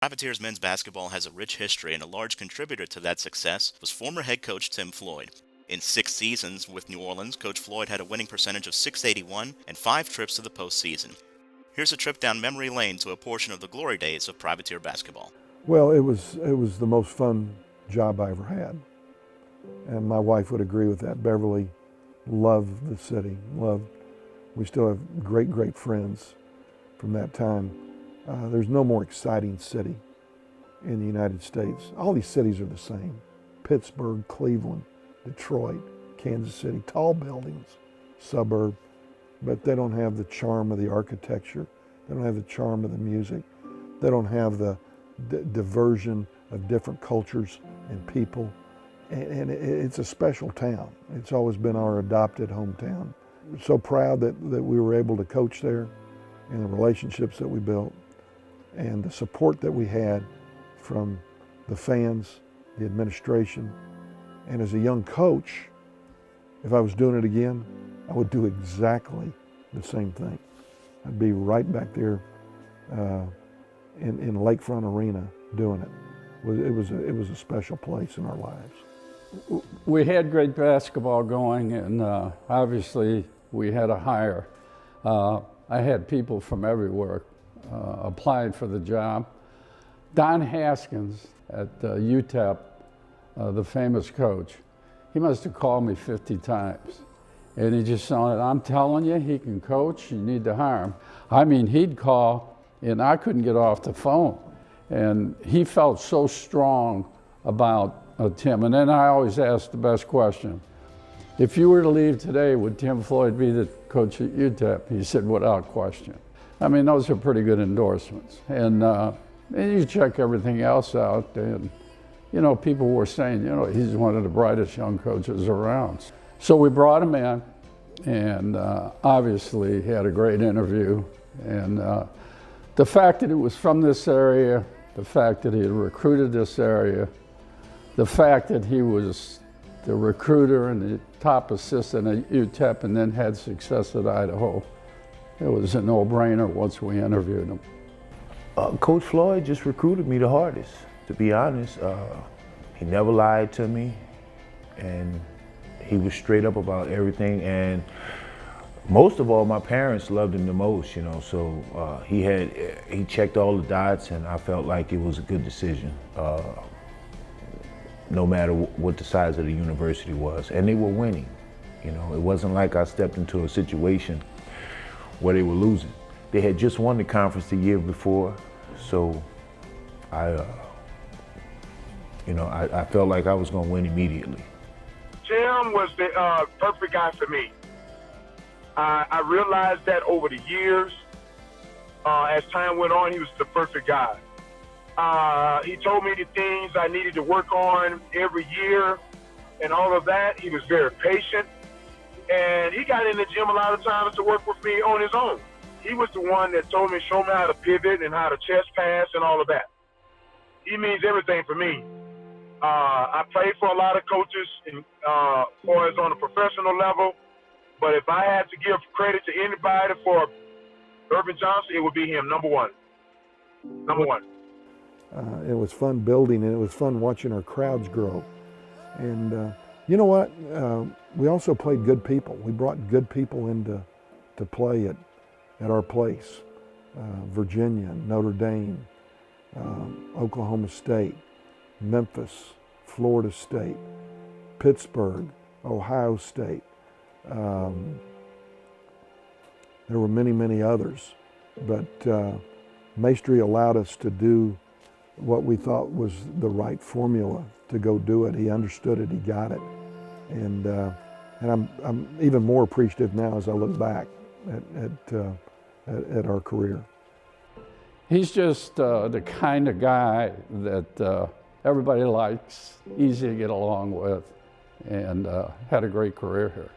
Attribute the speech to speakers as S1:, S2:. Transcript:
S1: Privateers men's basketball has a rich history, and a large contributor to that success was former head coach Tim Floyd. In 6 seasons with New Orleans, Coach Floyd had a winning percentage of .681 and 5 trips to the postseason. Here's a trip down memory lane to a portion of the glory days of Privateer basketball.
S2: Well, it was the most fun job I ever had, and my wife would agree with that. Beverly loved the city. We still have great friends from that time. There's no more exciting city in the United States. All these cities are the same: Pittsburgh, Cleveland, Detroit, Kansas City. Tall buildings, suburb, but they don't have the charm of the architecture. They don't have the charm of the music. They don't have the diversion of different cultures and people. And it's a special town. It's always been our adopted hometown. We're so proud that we were able to coach there, and the relationships that we built, and the support that we had from the fans, the administration. And as a young coach, if I was doing it again, I would do exactly the same thing. I'd be right back there in Lakefront Arena doing it. It was a special place in our lives.
S3: We had great basketball going, and obviously we had a hire. I had people from everywhere applied for the job. Don Haskins at UTEP, the famous coach, he must have called me 50 times. And he just said, "I'm telling you, he can coach, you need to hire him." I mean, he'd call, and I couldn't get off the phone. And he felt so strong about Tim. And then I always ask the best question: if you were to leave today, would Tim Floyd be the coach at UTEP? He said, "Without question." I mean, those are pretty good endorsements. And you check everything else out, and you know, people were saying, you know, he's one of the brightest young coaches around. So we brought him in, and obviously he had a great interview. And the fact that it was from this area, the fact that he had recruited this area, the fact that he was the recruiter and the top assistant at UTEP and then had success at Idaho, it was a no-brainer once we interviewed him.
S4: Coach Floyd just recruited me the hardest, to be honest. He never lied to me, and he was straight up about everything. And most of all, my parents loved him the most, you know, so he checked all the dots, and I felt like it was a good decision, no matter what the size of the university was. And they were winning, you know. It wasn't like I stepped into a situation where they were losing. They had just won the conference the year before, so I felt like I was gonna win immediately.
S5: Tim was the perfect guy for me. I realized that over the years. As time went on, he was the perfect guy. He told me the things I needed to work on every year and all of that. He was very patient. And he got in the gym a lot of times to work with me on his own. He was the one that told me, show me how to pivot and how to chest pass and all of that. He means everything for me. I played for a lot of coaches as far as on a professional level, but if I had to give credit to anybody for Urban Johnson, it would be him, number one. Number one.
S2: It was fun building, and it was fun watching our crowds grow. And you know what? We also played good people. We brought good people in to play at our place. Virginia, Notre Dame, Oklahoma State, Memphis, Florida State, Pittsburgh, Ohio State. There were many others, but Maestri allowed us to do what we thought was the right formula to go do it. He understood it, he got it. And I'm even more appreciative now as I look back at our career.
S3: He's just the kind of guy that everybody likes, easy to get along with, and had a great career here.